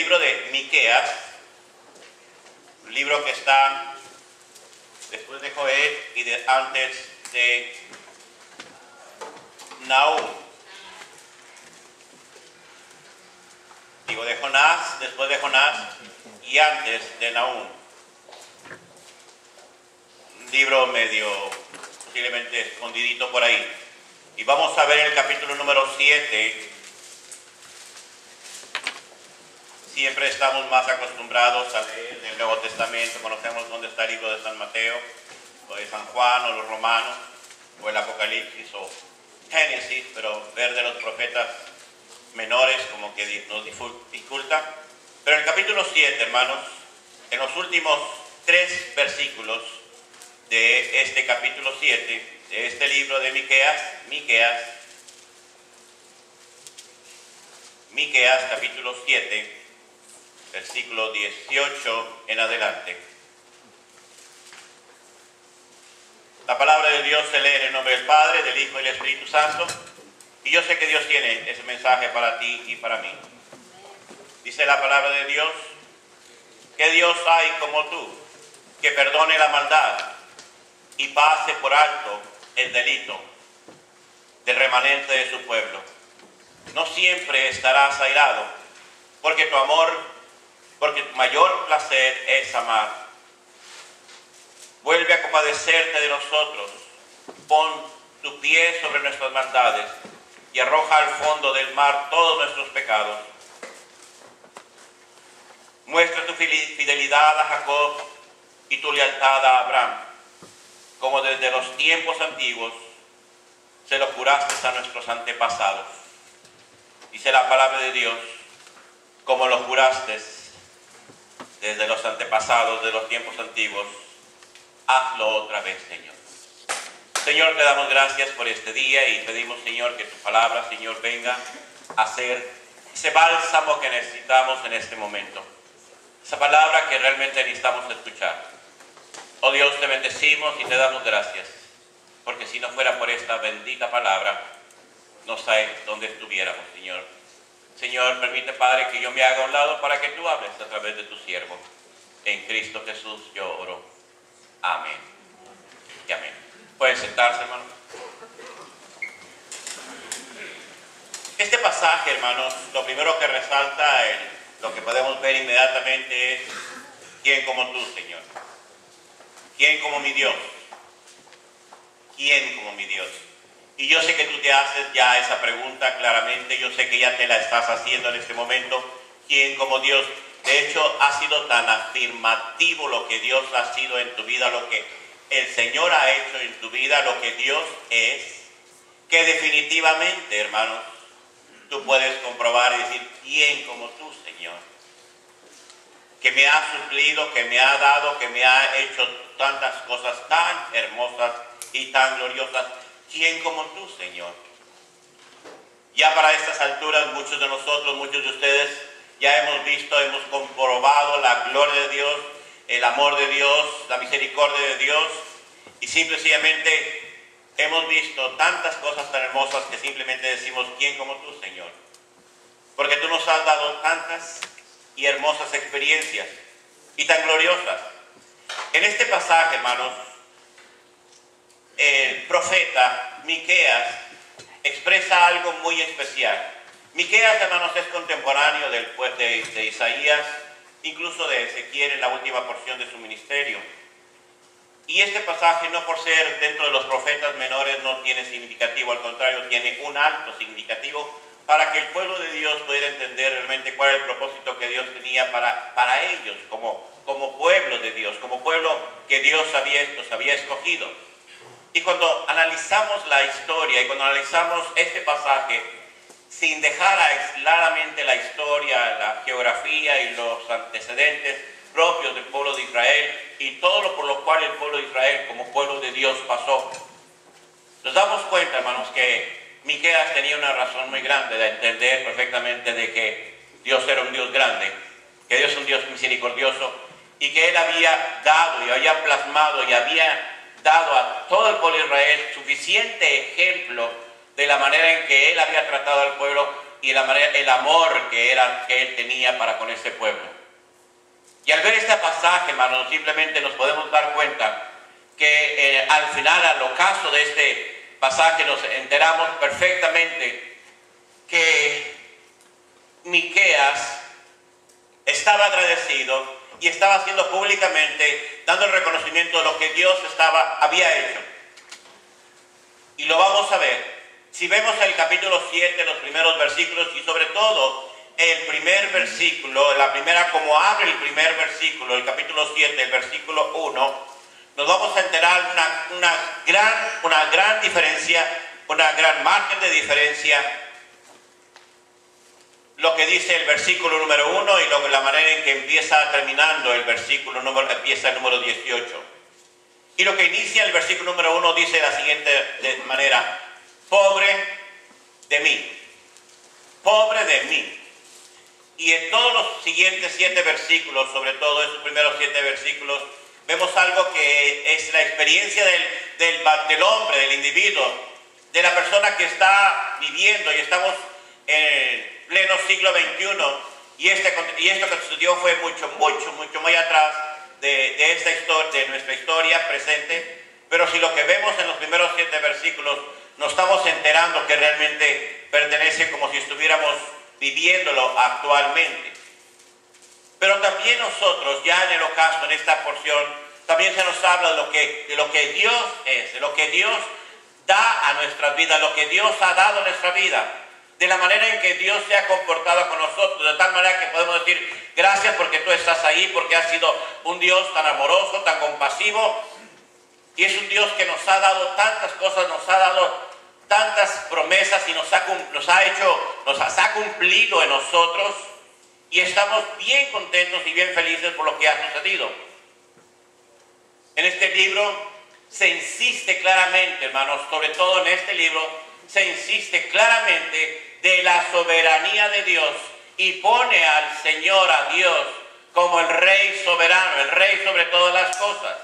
libro de Miqueas, un libro que está después de Joel y antes de Nahum. Digo, de Jonás, después de Jonás y antes de Nahum. Un libro medio, posiblemente escondidito por ahí. Y vamos a ver el capítulo número 7. Siempre estamos más acostumbrados a leer el Nuevo Testamento, conocemos dónde está el libro de San Mateo, o de San Juan, o los Romanos, o el Apocalipsis, o Génesis, pero ver de los profetas menores como que nos dificulta. Pero en el capítulo 7, hermanos, en los últimos 3 versículos de este capítulo 7, de este libro de Miqueas capítulo 7, versículo 18 en adelante. La palabra de Dios se lee en el nombre del Padre, del Hijo y del Espíritu Santo. Y yo sé que Dios tiene ese mensaje para ti y para mí. Dice la palabra de Dios: ¿qué Dios hay como tú, que perdone la maldad y pase por alto el delito del remanente de su pueblo? No siempre estarás airado, porque tu mayor placer es amar. Vuelve a compadecerte de nosotros, pon tu pie sobre nuestras maldades y arroja al fondo del mar todos nuestros pecados. Muestra tu fidelidad a Jacob y tu lealtad a Abraham, como desde los tiempos antiguos se lo juraste a nuestros antepasados. Dice la palabra de Dios: como lo juraste desde los antepasados de los tiempos antiguos, hazlo otra vez, Señor. Señor, te damos gracias por este día y pedimos, Señor, que tu palabra, Señor, venga a ser ese bálsamo que necesitamos en este momento. Esa palabra que realmente necesitamos escuchar. Oh Dios, te bendecimos y te damos gracias, porque si no fuera por esta bendita palabra, no sé dónde estuviéramos, Señor. Señor, permite, Padre, que yo me haga a un lado para que tú hables a través de tu siervo. En Cristo Jesús yo oro. Amén. Y amén. Pueden sentarse, hermanos. Este pasaje, hermanos, lo primero que resalta, lo que podemos ver inmediatamente es: ¿quién como tú, Señor? ¿Quién como mi Dios? ¿Quién como mi Dios? Y yo sé que tú te haces ya esa pregunta claramente, yo sé que ya te la estás haciendo en este momento. ¿Quién como Dios? De hecho, ha sido tan afirmativo lo que Dios ha sido en tu vida, lo que el Señor ha hecho en tu vida, lo que Dios es, que definitivamente, hermanos, tú puedes comprobar y decir: ¿quién como tú, Señor? Que me ha suplido, que me ha dado, que me ha hecho tantas cosas tan hermosas y tan gloriosas. ¿Quién como tú, Señor? Ya para estas alturas, muchos de nosotros, muchos de ustedes, ya hemos visto, hemos comprobado la gloria de Dios, el amor de Dios, la misericordia de Dios, y simplemente hemos visto tantas cosas tan hermosas que simplemente decimos: ¿quién como tú, Señor? Porque tú nos has dado tantas y hermosas experiencias y tan gloriosas. En este pasaje, hermanos, el profeta Miqueas expresa algo muy especial. Miqueas, hermanos, es contemporáneo de Isaías, incluso de Ezequiel en la última porción de su ministerio. Y este pasaje, no por ser dentro de los profetas menores, no tiene significativo, al contrario, tiene un alto significativo para que el pueblo de Dios pudiera entender realmente cuál era el propósito que Dios tenía para ellos, como pueblo de Dios, como pueblo que Dios había escogido. Y cuando analizamos la historia y cuando analizamos este pasaje, sin dejar aisladamente la historia, la geografía y los antecedentes propios del pueblo de Israel y todo lo por lo cual el pueblo de Israel como pueblo de Dios pasó, nos damos cuenta, hermanos, que Miqueas tenía una razón muy grande de entender perfectamente de que Dios era un Dios grande, que Dios es un Dios misericordioso y que Él había dado y había plasmado y había dado a todo el pueblo de Israel suficiente ejemplo de la manera en que Él había tratado al pueblo y el amor que él tenía para con ese pueblo. Y al ver este pasaje, hermanos, simplemente nos podemos dar cuenta que al final, al ocaso de este pasaje, nos enteramos perfectamente que Miqueas estaba agradecido y estaba haciendo públicamente, dando el reconocimiento de lo que Dios había hecho. Y lo vamos a ver. Si vemos el capítulo 7, los primeros versículos, y sobre todo el primer versículo, como abre el primer versículo, el capítulo 7, el versículo 1, nos vamos a enterar una gran diferencia, una gran margen de diferencia, lo que dice el versículo número 1 y la manera en que empieza terminando el versículo empieza el número 18. Y lo que inicia el versículo número 1 dice de la siguiente manera: pobre de mí, pobre de mí. Y en todos los siguientes 7 versículos, sobre todo esos primeros 7 versículos, vemos algo que es la experiencia del hombre, del individuo, de la persona que está viviendo, y estamos en pleno siglo XXI, y esto que sucedió fue mucho muy atrás de esta historia, de nuestra historia presente. Pero si lo que vemos en los primeros 7 versículos nos estamos enterando que realmente pertenece como si estuviéramos viviéndolo actualmente. Pero también nosotros, ya en el ocaso, en esta porción, también se nos habla de lo que Dios es, de lo que Dios da a nuestras vidas, lo que Dios ha dado a nuestra vida, de la manera en que Dios se ha comportado con nosotros, de tal manera que podemos decir: gracias porque tú estás ahí, porque has sido un Dios tan amoroso, tan compasivo, y es un Dios que nos ha dado tantas cosas, nos ha dado tantas promesas y nos ha cumplido en nosotros, y estamos bien contentos y bien felices por lo que ha sucedido. En este libro se insiste claramente, hermanos, sobre todo en este libro, se insiste claramente de la soberanía de Dios, y pone al Señor, a Dios, como el Rey soberano, el Rey sobre todas las cosas.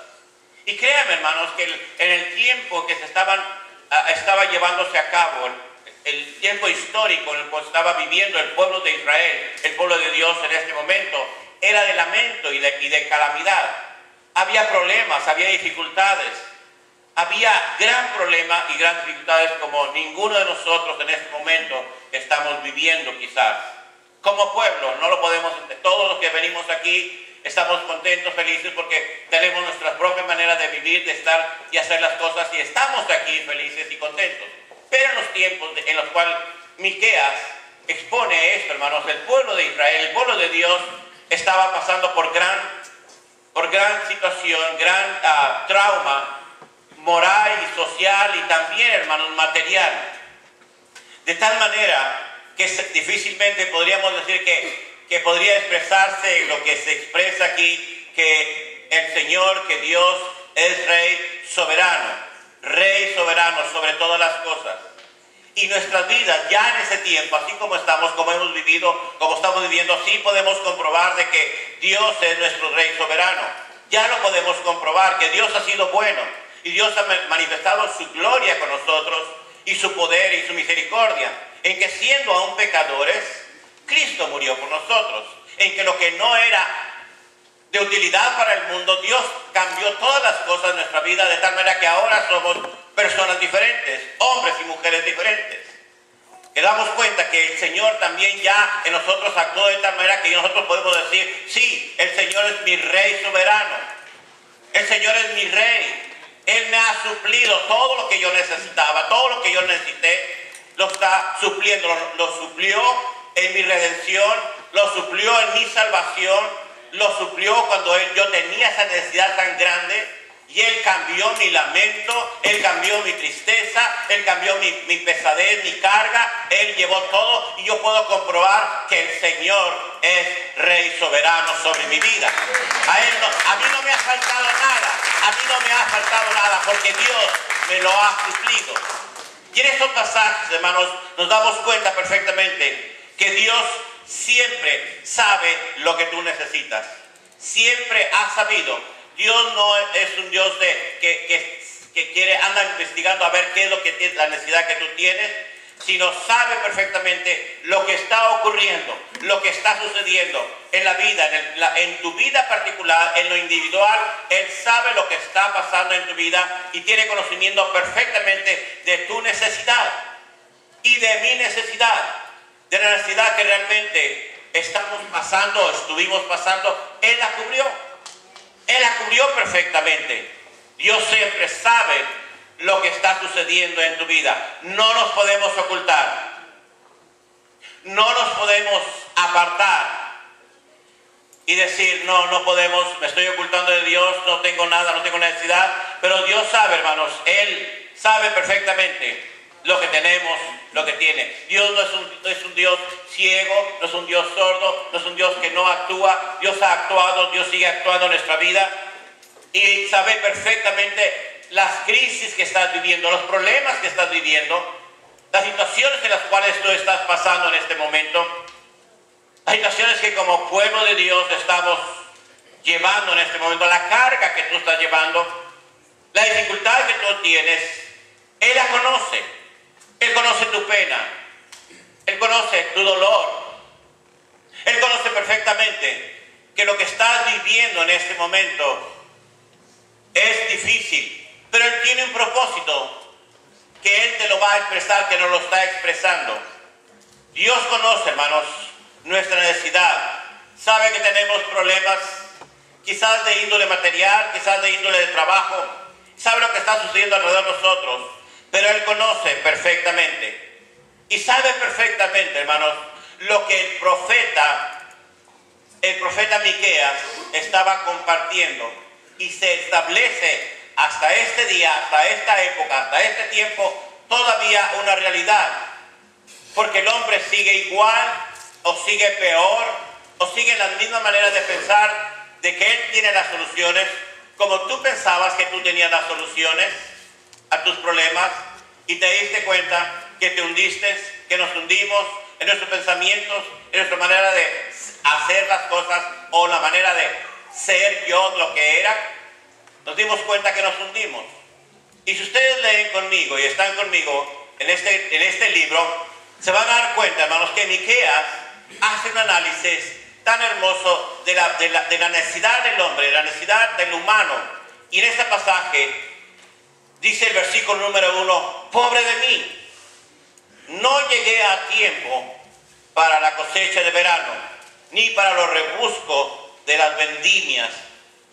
Y créanme, hermanos, que en el tiempo que estaba llevándose a cabo, el tiempo histórico en el cual estaba viviendo el pueblo de Israel, el pueblo de Dios en este momento, era de lamento y de calamidad. Había problemas, había dificultades. Había gran problema y grandes dificultades como ninguno de nosotros en este momento estamos viviendo quizás. Como pueblo, no lo podemos entender. Todos los que venimos aquí estamos contentos, felices, porque tenemos nuestra propia manera de vivir, de estar y hacer las cosas, y estamos aquí felices y contentos. Pero en los tiempos en los cuales Miqueas expone esto, hermanos, el pueblo de Israel, el pueblo de Dios, estaba pasando por gran situación, gran trauma moral y social, y también, hermanos, material. De tal manera que difícilmente podríamos decir que podría expresarse lo que se expresa aquí, que el Señor, que Dios es Rey soberano sobre todas las cosas. Y nuestras vidas ya en ese tiempo, así como hemos vivido, como estamos viviendo, sí podemos comprobar de que Dios es nuestro Rey soberano. Ya lo podemos comprobar, que Dios ha sido bueno, y Dios ha manifestado su gloria con nosotros, y su poder y su misericordia, en que siendo aún pecadores, Cristo murió por nosotros, en que lo que no era de utilidad para el mundo, Dios cambió todas las cosas en nuestra vida, de tal manera que ahora somos personas diferentes, hombres y mujeres diferentes. Que damos cuenta que el Señor también ya en nosotros actuó de tal manera que nosotros podemos decir: sí, el Señor es mi Rey soberano, el Señor es mi Rey. Él me ha suplido todo lo que yo necesitaba, todo lo que yo necesité, lo está supliendo, lo suplió en mi redención, lo suplió en mi salvación, lo suplió cuando yo tenía esa necesidad tan grande, y Él cambió mi lamento, Él cambió mi tristeza, Él cambió mi pesadez, mi carga, Él llevó todo, y yo puedo comprobar que el Señor es Rey soberano sobre mi vida. A mí no me ha faltado nada, porque Dios me lo ha suplido. Y en estos pasajes, hermanos, nos damos cuenta perfectamente que Dios siempre sabe lo que tú necesitas. Siempre ha sabido. Dios no es un Dios que anda investigando a ver qué es lo que la necesidad que tú tienes, sino sabe perfectamente lo que está ocurriendo, lo que está sucediendo en la vida, en tu vida particular, en lo individual. Él sabe lo que está pasando en tu vida y tiene conocimiento perfectamente de tu necesidad y de mi necesidad, de la necesidad que realmente estamos pasando, estuvimos pasando. Él la cubrió. Él la cubrió perfectamente. Dios siempre sabe lo que está sucediendo en tu vida. No nos podemos ocultar. No nos podemos apartar y decir, no podemos, me estoy ocultando de Dios, no tengo nada, no tengo necesidad. Pero Dios sabe, hermanos, Él sabe perfectamente lo que tenemos, lo que tiene. Dios no es un Dios ciego, no es un Dios sordo, no es un Dios que no actúa. Dios ha actuado, Dios sigue actuando en nuestra vida y sabe perfectamente las crisis que estás viviendo, los problemas que estás viviendo, las situaciones en las cuales tú estás pasando en este momento, las situaciones que como pueblo de Dios estamos llevando en este momento, la carga que tú estás llevando, la dificultad que tú tienes. Él la conoce. Él conoce tu pena. Él conoce tu dolor. Él conoce perfectamente que lo que estás viviendo en este momento es difícil. Pero Él tiene un propósito que Él te lo va a expresar, que nos lo está expresando. Dios conoce, hermanos, nuestra necesidad. Sabe que tenemos problemas, quizás de índole material, quizás de índole de trabajo. Sabe lo que está sucediendo alrededor de nosotros, pero Él conoce perfectamente. Y sabe perfectamente, hermanos, lo que el profeta Miqueas estaba compartiendo. Y se establece hasta este día, hasta esta época, hasta este tiempo, todavía una realidad. Porque el hombre sigue igual, o sigue peor, o sigue en la misma manera de pensar de que él tiene las soluciones, como tú pensabas que tú tenías las soluciones a tus problemas, y te diste cuenta que te hundiste, que nos hundimos en nuestros pensamientos, en nuestra manera de hacer las cosas, o la manera de ser yo lo que era. Nos dimos cuenta que nos hundimos. Y si ustedes leen conmigo y están conmigo en este libro, se van a dar cuenta, hermanos, que Miqueas hace un análisis tan hermoso de la necesidad del hombre, de la necesidad del humano. Y en este pasaje dice el versículo número 1, pobre de mí, no llegué a tiempo para la cosecha de verano, ni para los rebuscos de las vendimias.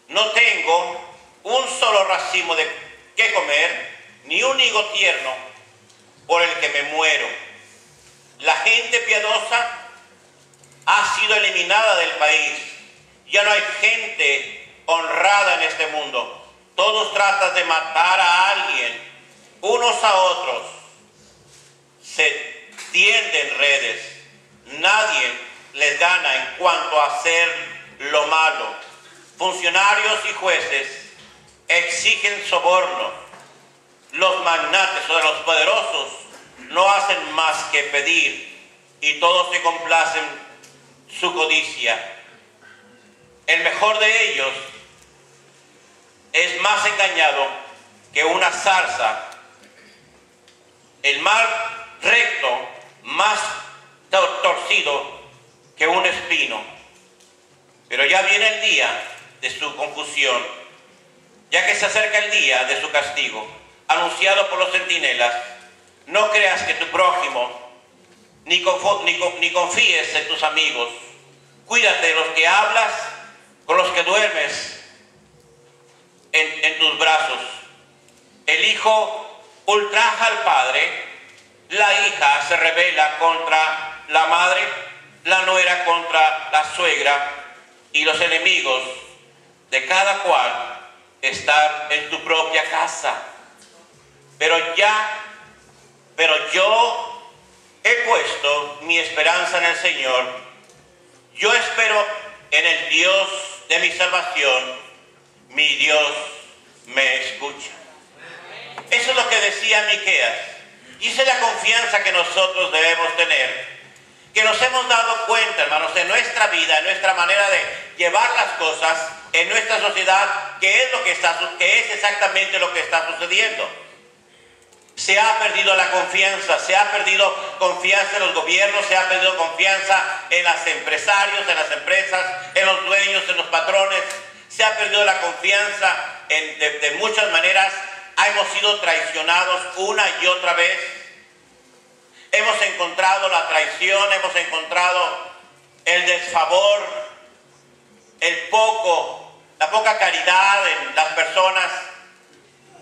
No tengo un solo racimo de qué comer, ni un higo tierno por el que me muero. La gente piadosa ha sido eliminada del país. Ya no hay gente honrada en este mundo. Todos tratan de matar a alguien, unos a otros. Se tienden redes. Nadie les gana en cuanto a hacer lo malo. Funcionarios y jueces exigen soborno. Los magnates o los poderosos no hacen más que pedir y todos se complacen su codicia. El mejor de ellos es más engañado que una zarza. El mal recto más torcido que un espino. Pero ya viene el día de su confusión, ya que se acerca el día de su castigo, anunciado por los centinelas. No creas que tu prójimo, ni confíes en tus amigos. Cuídate de los que hablas, con los que duermes en tus brazos. El hijo ultraja al padre, la hija se rebela contra la madre, la nuera contra la suegra, y los enemigos de cada cual están en tu propia casa. Pero yo he puesto mi esperanza en el Señor. Yo espero en el Dios de mi salvación. Mi Dios me escucha. Eso es lo que decía Miqueas. Y esa es la confianza que nosotros debemos tener. Que nos hemos dado cuenta, hermanos, en nuestra vida, en nuestra manera de llevar las cosas, en nuestra sociedad, que es exactamente lo que está sucediendo. Se ha perdido la confianza, se ha perdido confianza en los gobiernos, se ha perdido confianza en los empresarios, en las empresas, en los dueños, en los patrones. Se ha perdido la confianza de muchas maneras. Hemos sido traicionados una y otra vez. Hemos encontrado la traición, hemos encontrado el desfavor, la poca caridad en las personas.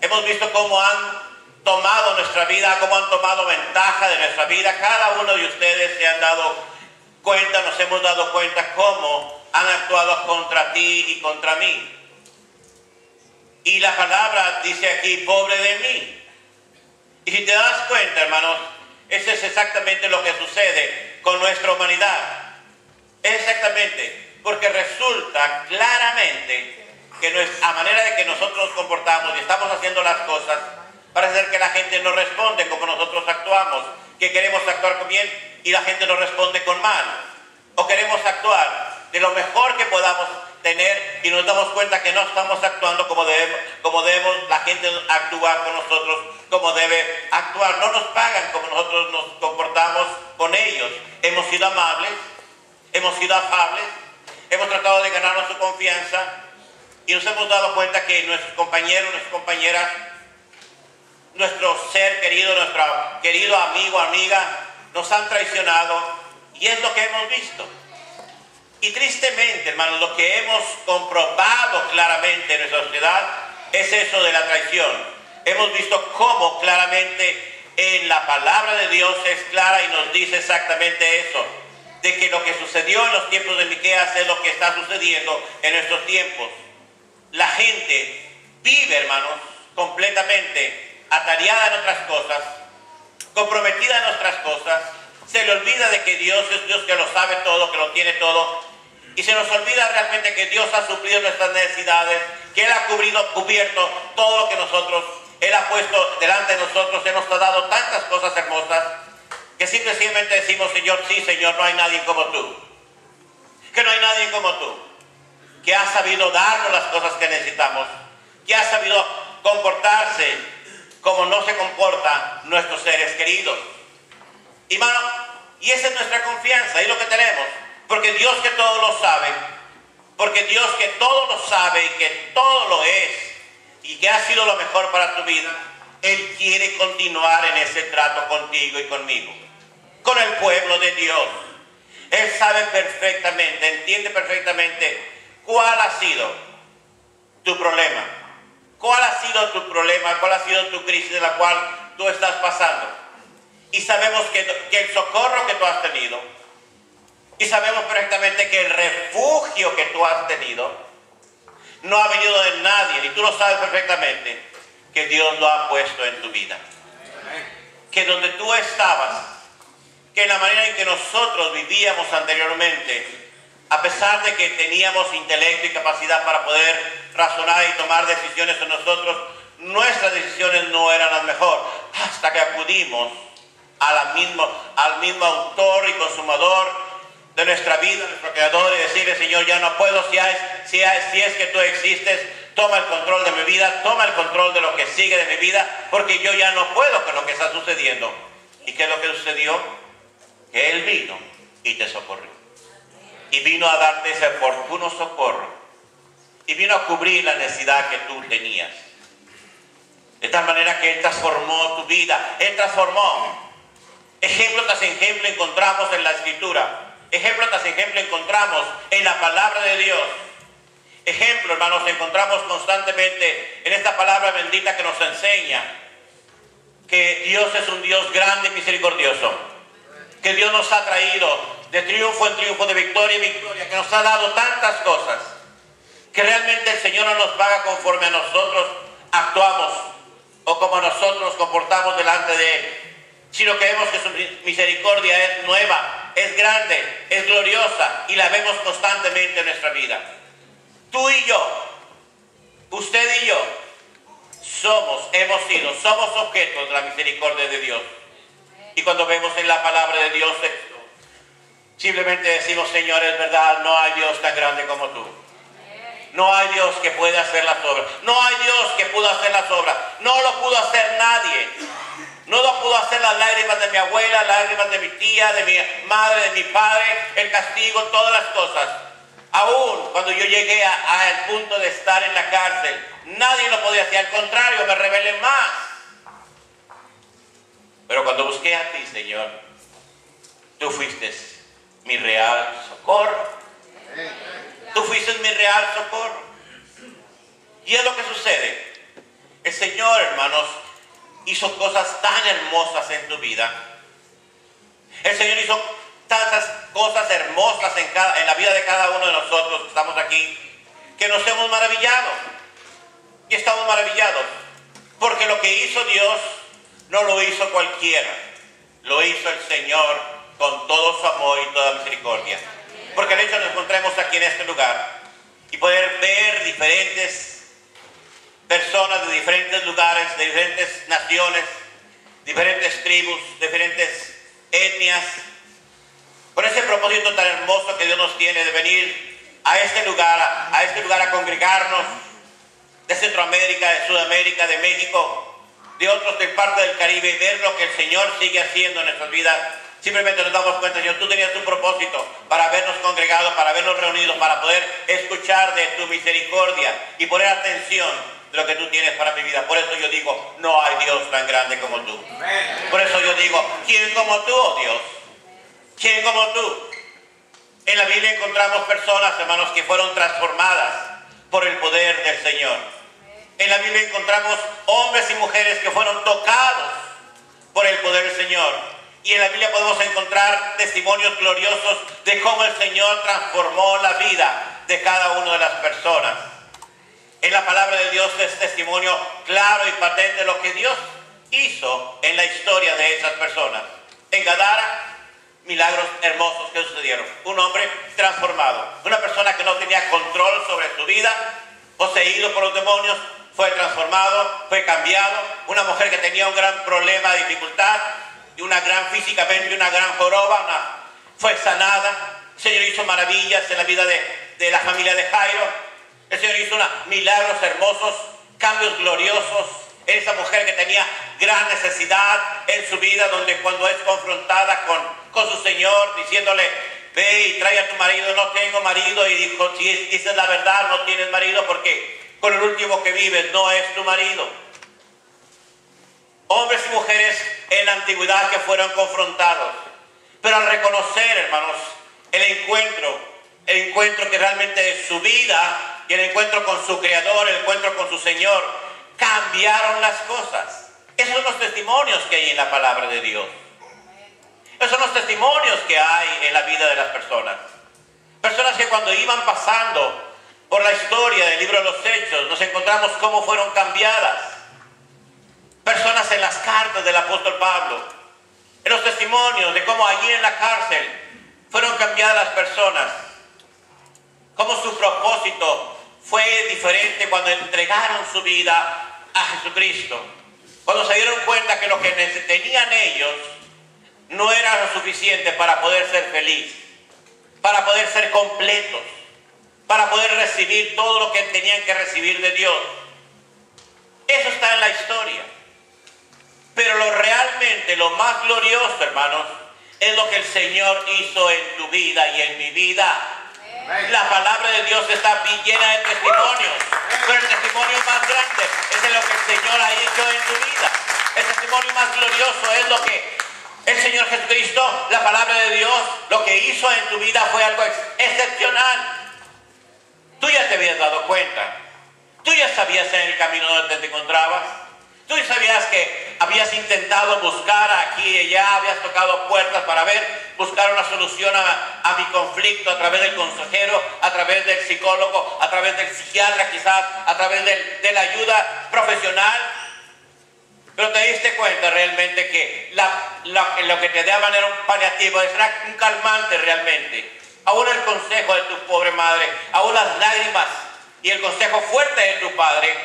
Hemos visto cómo han tomado nuestra vida, cómo han tomado ventaja de nuestra vida. Cada uno de ustedes se han dado cuenta, nos hemos dado cuenta cómo han actuado contra ti y contra mí. Y la palabra dice aquí, pobre de mí. Y si te das cuenta, hermanos, eso es exactamente lo que sucede con nuestra humanidad. Exactamente, porque resulta claramente que a manera de que nosotros nos comportamos y estamos haciendo las cosas, parece ser que la gente no responde como nosotros actuamos, que queremos actuar con bien y la gente nos responde con mal. O queremos actuar de lo mejor que podamos tener y nos damos cuenta que no estamos actuando como debemos la gente actuar con nosotros, como debe actuar. No nos pagan como nosotros nos comportamos con ellos. Hemos sido amables, hemos sido afables, hemos tratado de ganarnos su confianza y nos hemos dado cuenta que nuestros compañeros, nuestras compañeras, nuestro ser querido, nuestro querido amigo, amiga, nos han traicionado, y es lo que hemos visto. Y tristemente, hermanos, lo que hemos comprobado claramente en nuestra sociedad es eso de la traición. Hemos visto cómo claramente en la palabra de Dios es clara y nos dice exactamente eso, de que lo que sucedió en los tiempos de Miqueas es lo que está sucediendo en nuestros tiempos. La gente vive, hermanos, completamente atareada en otras cosas, comprometida en otras cosas. Se le olvida de que Dios es Dios que lo sabe todo, que lo tiene todo, y se nos olvida realmente que Dios ha suplido nuestras necesidades, que Él ha cubierto todo lo que Él ha puesto delante de nosotros. Él nos ha dado tantas cosas hermosas que simplemente decimos, Señor, sí, Señor, no hay nadie como tú, que no hay nadie como tú, que ha sabido darnos las cosas que necesitamos, que ha sabido comportarse como no se comportan nuestros seres queridos. Y hermano, y esa es nuestra confianza, y lo que tenemos, porque Dios que todo lo sabe, porque Dios que todo lo sabe y que todo lo es, y que ha sido lo mejor para tu vida, Él quiere continuar en ese trato contigo y conmigo, con el pueblo de Dios. Él sabe perfectamente, entiende perfectamente cuál ha sido tu problema, cuál ha sido tu problema, cuál ha sido tu crisis de la cual tú estás pasando. Y sabemos que el socorro que tú has tenido, y sabemos perfectamente que el refugio que tú has tenido no ha venido de nadie, y tú lo sabes perfectamente, que Dios lo ha puesto en tu vida. Que donde tú estabas, que en la manera en que nosotros vivíamos anteriormente, a pesar de que teníamos intelecto y capacidad para poder razonar y tomar decisiones en nosotros, nuestras decisiones no eran las mejores, hasta que acudimos al mismo autor y consumador de nuestra vida, nuestro creador, y decirle, Señor, ya no puedo, si es que tú existes, toma el control de mi vida, toma el control de lo que sigue de mi vida, porque yo ya no puedo con lo que está sucediendo. ¿Y qué es lo que sucedió? Que Él vino y te socorrió, y vino a darte ese oportuno socorro, y vino a cubrir la necesidad que tú tenías, de tal manera que Él transformó tu vida. Él transformó. Ejemplo tras ejemplo encontramos en la Escritura. Ejemplo tras ejemplo encontramos en la palabra de Dios. Ejemplo, hermanos, encontramos constantemente en esta palabra bendita que nos enseña que Dios es un Dios grande y misericordioso. Que Dios nos ha traído de triunfo en triunfo, de victoria en victoria, que nos ha dado tantas cosas, que realmente el Señor no nos paga conforme a nosotros actuamos o como nosotros nos comportamos delante de Él, sino que vemos que su misericordia es nueva, es grande, es gloriosa, y la vemos constantemente en nuestra vida. Tú y yo, usted y yo, somos objetos de la misericordia de Dios. Y cuando vemos en la palabra de Dios esto, simplemente decimos, Señor, es verdad, no hay Dios tan grande como tú. No hay Dios que pueda hacer las obras. No hay Dios que pudo hacer las obras. No lo pudo hacer nadie. No pudo hacer las lágrimas de mi abuela, lágrimas de mi tía, de mi madre, de mi padre, el castigo, todas las cosas. Aún cuando yo llegué al punto de estar en la cárcel, nadie lo podía hacer. Al contrario, me rebelé más. Pero cuando busqué a ti, Señor, tú fuiste mi real socorro. Tú fuiste mi real socorro. Y es lo que sucede. El Señor, hermanos, hizo cosas tan hermosas en tu vida. El Señor hizo tantas cosas hermosas en la vida de cada uno de nosotros que estamos aquí, que nos hemos maravillado. Y estamos maravillados. Porque lo que hizo Dios no lo hizo cualquiera. Lo hizo el Señor con todo su amor y toda misericordia. Porque el hecho de que nos encontremos aquí en este lugar y poder ver diferentes personas de diferentes lugares, de diferentes naciones, diferentes tribus, diferentes etnias, con ese propósito tan hermoso que Dios nos tiene de venir a este lugar a congregarnos, de Centroamérica, de Sudamérica, de México, de otros de parte del Caribe, y ver lo que el Señor sigue haciendo en nuestras vidas. Simplemente nos damos cuenta, Señor, tú tenías un propósito para habernos congregado, para habernos reunido, para poder escuchar de tu misericordia y poner atención de lo que tú tienes para mi vida. Por eso yo digo, no hay Dios tan grande como tú. Por eso yo digo, ¿quién como tú, oh Dios? ¿Quién como tú? En la Biblia encontramos personas, hermanos, que fueron transformadas por el poder del Señor. En la Biblia encontramos hombres y mujeres que fueron tocados por el poder del Señor. Y en la Biblia podemos encontrar testimonios gloriosos de cómo el Señor transformó la vida de cada una de las personas. En la palabra de Dios es testimonio claro y patente de lo que Dios hizo en la historia de esas personas. En Gadara, milagros hermosos que sucedieron. Un hombre transformado, una persona que no tenía control sobre su vida, poseído por los demonios, fue transformado, fue cambiado. Una mujer que tenía un gran problema, dificultad, y físicamente una gran joroba, fue sanada. El Señor hizo maravillas en la vida de la familia de Jairo. El Señor hizo milagros hermosos, cambios gloriosos en esa mujer que tenía gran necesidad en su vida, donde cuando es confrontada con su Señor, diciéndole, ve y trae a tu marido, no tengo marido, y dijo, si dices la verdad, no tienes marido, porque con el último que vives no es tu marido. Hombres y mujeres en la antigüedad que fueron confrontados, pero al reconocer, hermanos, el encuentro que realmente es su vida, y el encuentro con su Creador, el encuentro con su Señor, cambiaron las cosas. Esos son los testimonios que hay en la palabra de Dios. Esos son los testimonios que hay en la vida de las personas. Personas que cuando iban pasando por la historia del libro de los Hechos, nos encontramos cómo fueron cambiadas. Personas en las cartas del apóstol Pablo, en los testimonios de cómo allí en la cárcel fueron cambiadas las personas, cómo su propósito fue diferente cuando entregaron su vida a Jesucristo, cuando se dieron cuenta que lo que tenían ellos no era lo suficiente para poder ser feliz, para poder ser completos, para poder recibir todo lo que tenían que recibir de Dios. Eso está en la historia. Pero lo más glorioso, hermanos, es lo que el Señor hizo en tu vida y en mi vida. La palabra de Dios está llena de testimonios, pero el testimonio más grande es de lo que el Señor ha hecho en tu vida. El testimonio más glorioso es lo que el Señor Jesucristo, la palabra de Dios, lo que hizo en tu vida fue algo excepcional. Tú ya te habías dado cuenta, tú ya sabías en el camino donde te encontrabas, tú ya sabías que habías intentado buscar aquí y allá, habías tocado puertas para buscar una solución a mi conflicto a través del consejero, a través del psicólogo, a través del psiquiatra quizás, a través de la ayuda profesional. Pero te diste cuenta realmente que lo que te daban era un paliativo, era un calmante realmente. Aún el consejo de tu pobre madre, aún las lágrimas y el consejo fuerte de tu padre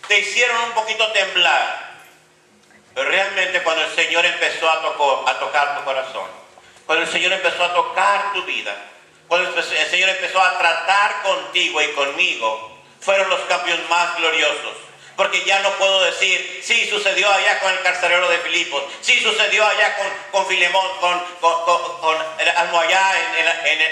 te hicieron un poquito temblar. Pero realmente cuando el Señor empezó a tocar tu corazón, cuando el Señor empezó a tocar tu vida, cuando el Señor empezó a tratar contigo y conmigo, fueron los cambios más gloriosos. Porque ya no puedo decir, sí, sucedió allá con el carcelero de Filipos, sí, sucedió allá con Filemón, allá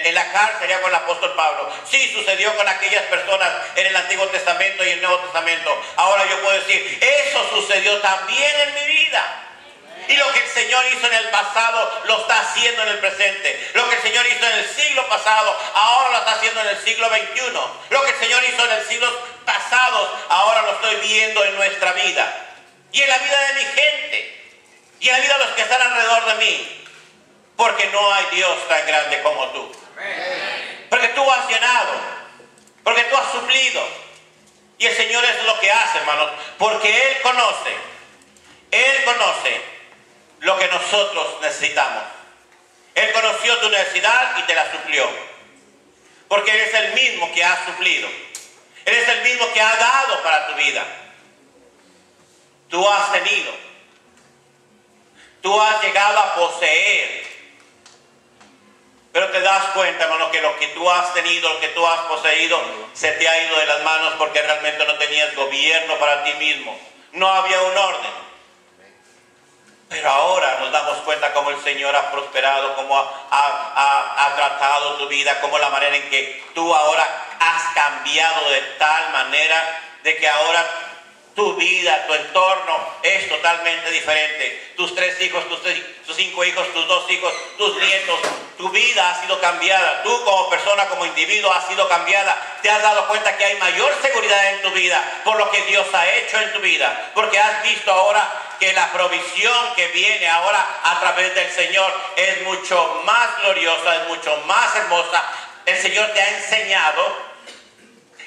en la cárcel, allá con el apóstol Pablo. Sí, sucedió con aquellas personas en el Antiguo Testamento y el Nuevo Testamento. Ahora yo puedo decir, eso sucedió también en mi vida. Y lo que el Señor hizo en el pasado lo está haciendo en el presente. Lo que el Señor hizo en el siglo pasado, ahora lo está haciendo en el siglo XXI. Lo que el Señor hizo en el siglo pasado, ahora lo estoy viendo en nuestra vida. Y en la vida de mi gente. Y en la vida de los que están alrededor de mí. Porque no hay Dios tan grande como tú. Porque tú has llenado. Porque tú has suplido. Y el Señor es lo que hace, hermanos. Porque Él conoce. Él conoce lo que nosotros necesitamos. Él conoció tu necesidad y te la suplió. Porque Él es el mismo que ha suplido. Él es el mismo que ha dado para tu vida. Tú has tenido. Tú has llegado a poseer. Pero te das cuenta, hermano, que lo que tú has tenido, lo que tú has poseído, se te ha ido de las manos porque realmente no tenías gobierno para ti mismo. No había un orden. Pero ahora nos damos cuenta cómo el Señor ha prosperado, cómo ha tratado tu vida, cómo la manera en que tú ahora has cambiado de tal manera de que ahora tu vida, tu entorno es totalmente diferente. Tus 3 hijos, tus 5 hijos, tus 2 hijos, tus nietos, tu vida ha sido cambiada. Tú como persona, como individuo has sido cambiada. Te has dado cuenta que hay mayor seguridad en tu vida por lo que Dios ha hecho en tu vida. Porque has visto ahora que la provisión que viene ahora a través del Señor es mucho más gloriosa, es mucho más hermosa. El Señor te ha enseñado,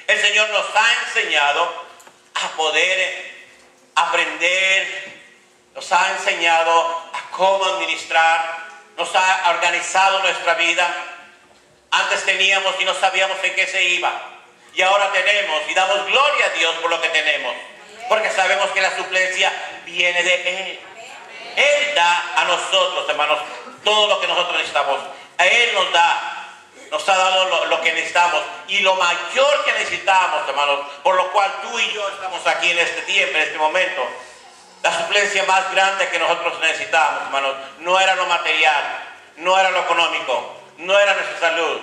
el Señor nos ha enseñado a poder aprender, nos ha enseñado a cómo administrar, nos ha organizado nuestra vida. Antes teníamos y no sabíamos en qué se iba, y ahora tenemos y damos gloria a Dios por lo que tenemos, porque sabemos que la suplencia viene de Él. Él da a nosotros, hermanos, todo lo que nosotros necesitamos. A Él nos ha dado lo que necesitamos y lo mayor que necesitamos, hermanos, por lo cual tú y yo estamos aquí en este tiempo, en este momento. La suplencia más grande que nosotros necesitamos, hermanos, no era lo material, no era lo económico, no era nuestra salud.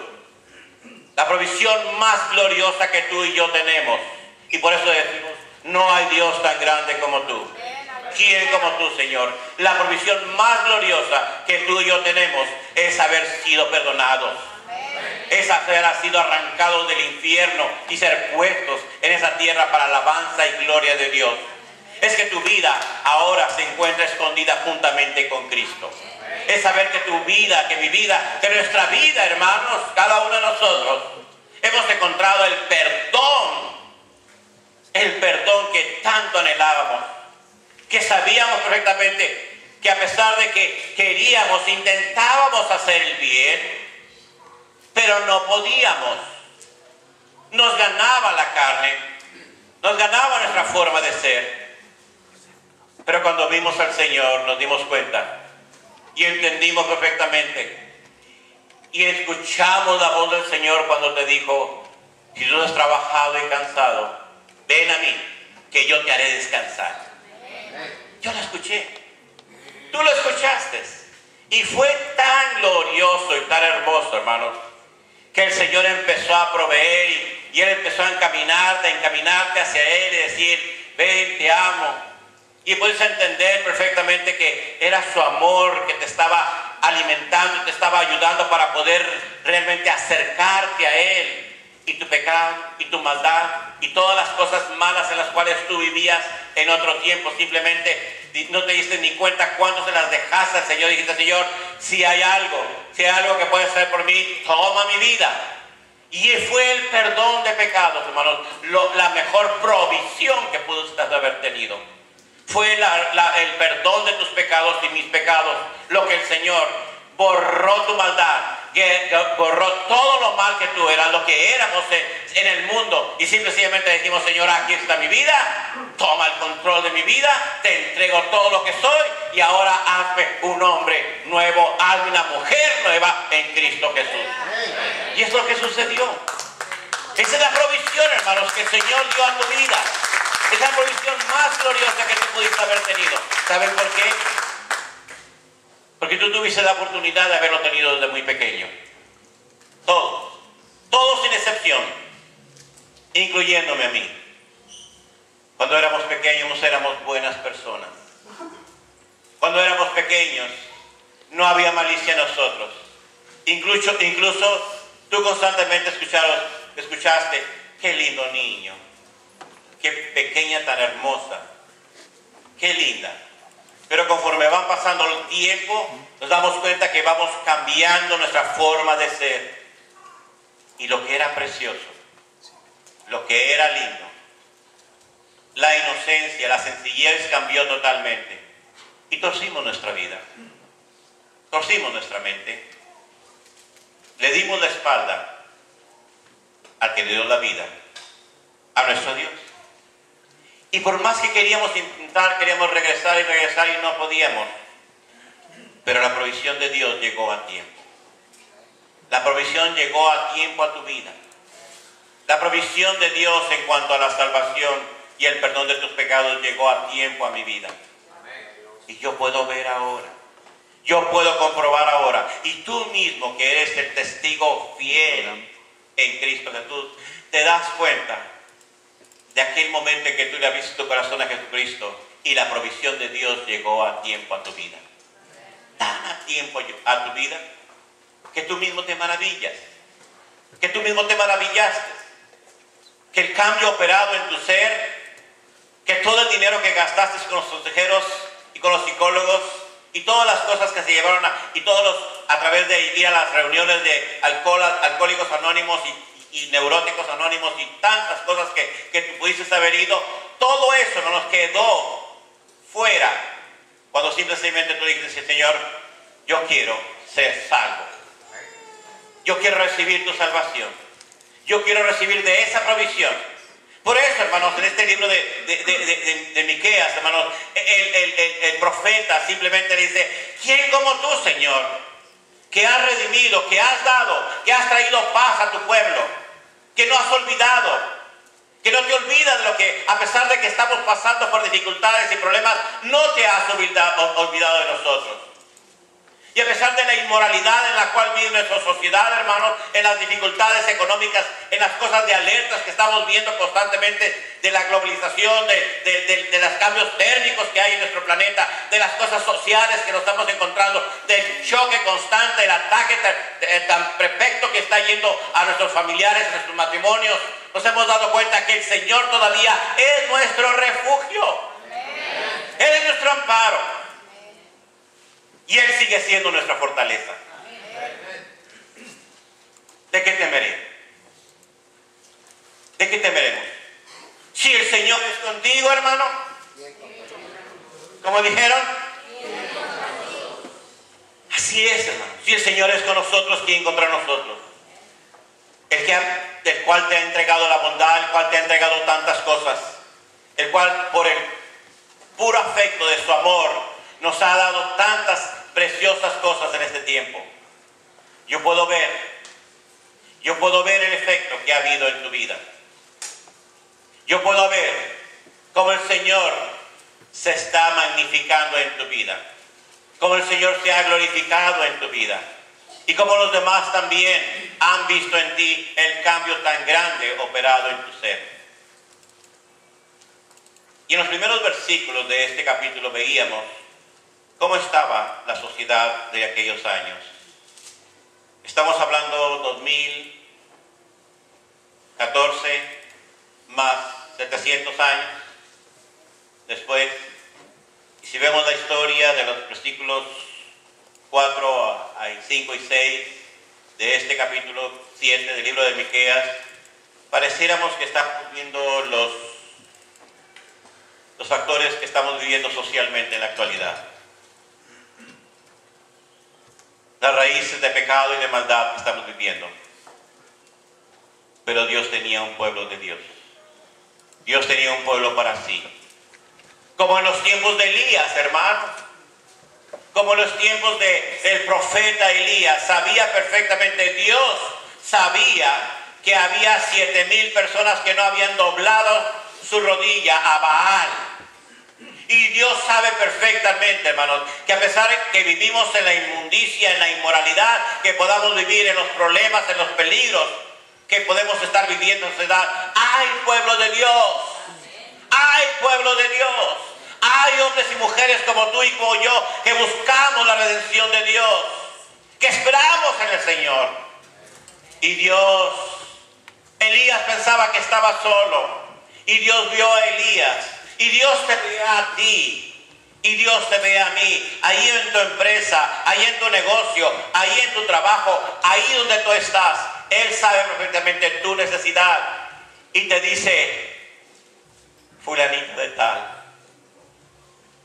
La provisión más gloriosa que tú y yo tenemos, y por eso decimos, no hay Dios tan grande como tú. ¿Quién como tú, Señor? La provisión más gloriosa que tú y yo tenemos es haber sido perdonados. Es haber sido arrancados del infierno y ser puestos en esa tierra para alabanza y gloria de Dios. Es que tu vida ahora se encuentra escondida juntamente con Cristo. Es saber que tu vida, que mi vida, que nuestra vida, hermanos, cada uno de nosotros, hemos encontrado el perdón que tanto anhelábamos, que sabíamos perfectamente que a pesar de que queríamos, intentábamos hacer el bien, pero no podíamos. Nos ganaba la carne, nos ganaba nuestra forma de ser. Pero cuando vimos al Señor nos dimos cuenta y entendimos perfectamente y escuchamos la voz del Señor cuando te dijo: si tú has trabajado y cansado, ven a mí, que yo te haré descansar. Yo lo escuché, tú lo escuchaste, y fue tan glorioso y tan hermoso, hermanos, que el Señor empezó a proveer y Él empezó a encaminarte hacia Él y decir: ven, te amo. Y puedes entender perfectamente que era su amor que te estaba alimentando, te estaba ayudando para poder realmente acercarte a Él. Y tu pecado y tu maldad y todas las cosas malas en las cuales tú vivías en otro tiempo, simplemente no te diste ni cuenta cuándo se las dejaste al Señor. Dijiste: Señor, si hay algo que puedes hacer por mí, toma mi vida. Y fue el perdón de pecados, hermanos, la mejor provisión que pudiste haber tenido. Fue el perdón de tus pecados y mis pecados, lo que el Señor borró tu maldad, borró todo lo mal que tú eras, lo que éramos en el mundo, y simplemente decimos: Señor, aquí está mi vida, toma el control de mi vida, te entrego todo lo que soy, y ahora hazme un hombre nuevo, hazme una mujer nueva en Cristo Jesús. Y es lo que sucedió. Esa es la provisión, hermanos, que el Señor dio a tu vida. Es la provisión más gloriosa que tú pudiste haber tenido. ¿Saben por qué? Porque tú tuviste la oportunidad de haberlo tenido desde muy pequeño. Todos. Todos sin excepción. Incluyéndome a mí. Cuando éramos pequeños éramos buenas personas. Cuando éramos pequeños no había malicia en nosotros. Incluso tú constantemente escuchaste, qué lindo niño, qué pequeña tan hermosa, qué linda. Pero conforme van pasando el tiempo, nos damos cuenta que vamos cambiando nuestra forma de ser. Y lo que era precioso, lo que era lindo, la inocencia, la sencillez cambió totalmente. Y torcimos nuestra vida, torcimos nuestra mente, le dimos la espalda al que le dio la vida, a nuestro Dios. Y por más que queríamos regresar y no podíamos. Pero la provisión de Dios llegó a tiempo. La provisión llegó a tiempo a tu vida. La provisión de Dios en cuanto a la salvación y el perdón de tus pecados llegó a tiempo a mi vida. Y yo puedo ver ahora. Yo puedo comprobar ahora. Y tú mismo, que eres el testigo fiel en Cristo Jesús, te das cuenta de aquel momento en que tú le abriste tu corazón a Jesucristo y la provisión de Dios llegó a tiempo a tu vida. Tan a tiempo a tu vida que tú mismo te maravillas. Que tú mismo te maravillaste. Que el cambio operado en tu ser, que todo el dinero que gastaste con los consejeros y con los psicólogos y todas las cosas que se llevaron a través de ir a las reuniones de alcohólicos anónimos y neuróticos anónimos y tantas cosas que tú pudiste haber ido, todo eso no nos quedó fuera cuando simplemente tú dijiste, Señor, yo quiero ser salvo, yo quiero recibir tu salvación, yo quiero recibir de esa provisión. Por eso, hermanos, en este libro de Miqueas, hermanos, el profeta simplemente dice, ¿quién como tú, Señor, que has redimido, que has dado, que has traído paz a tu pueblo, que no has olvidado, que no te olvidas de lo que, a pesar de que estamos pasando por dificultades y problemas, no te has olvidado de nosotros? Y a pesar de la inmoralidad en la cual vive nuestra sociedad, hermanos, en las dificultades económicas, en las cosas de alertas que estamos viendo constantemente, de la globalización, de los cambios térmicos que hay en nuestro planeta, de las cosas sociales que nos estamos encontrando, del choque constante, el ataque tan perfecto que está yendo a nuestros familiares, a nuestros matrimonios, nos hemos dado cuenta que el Señor todavía es nuestro refugio. Él es nuestro amparo. Y Él sigue siendo nuestra fortaleza. ¿De qué temeré? ¿De qué temeremos? Si el Señor es contigo, hermano. ¿Cómo dijeron? Así es, hermano. Si el Señor es con nosotros, ¿quién contra nosotros? El cual te ha entregado la bondad, el cual te ha entregado tantas cosas, el cual por el puro afecto de su amor nos ha dado tantas preciosas cosas en este tiempo. Yo puedo ver el efecto que ha habido en tu vida. Yo puedo ver cómo el Señor se está magnificando en tu vida, cómo el Señor se ha glorificado en tu vida y cómo los demás también han visto en ti el cambio tan grande operado en tu ser. Y en los primeros versículos de este capítulo veíamos cómo estaba la sociedad de aquellos años. Estamos hablando 2014 más 700 años después. Y si vemos la historia de los versículos 4 a 5 y 6 de este capítulo 7 del libro de Miqueas, pareciéramos que estamos viendo los factores que estamos viviendo socialmente en la actualidad. Las raíces de pecado y de maldad que estamos viviendo. Pero Dios tenía un pueblo de Dios. Dios tenía un pueblo para sí. Como en los tiempos de Elías, hermanos. Como en los tiempos del profeta Elías. Sabía perfectamente, Dios sabía que había 7,000 personas que no habían doblado su rodilla a Baal. Y Dios sabe perfectamente, hermanos, que a pesar de que vivimos en la inmundicia, en la inmoralidad, que podamos vivir en los problemas, en los peligros que podemos estar viviendo en sociedad, hay pueblo de Dios. Hay pueblo de Dios. Hay hombres y mujeres como tú y como yo que buscamos la redención de Dios, que esperamos en el Señor. Y Dios, Elías pensaba que estaba solo, y Dios vio a Elías, y Dios te ve a ti, y Dios te ve a mí, ahí en tu empresa, ahí en tu negocio, ahí en tu trabajo, ahí donde tú estás. Él sabe perfectamente tu necesidad y te dice: fulanito de tal,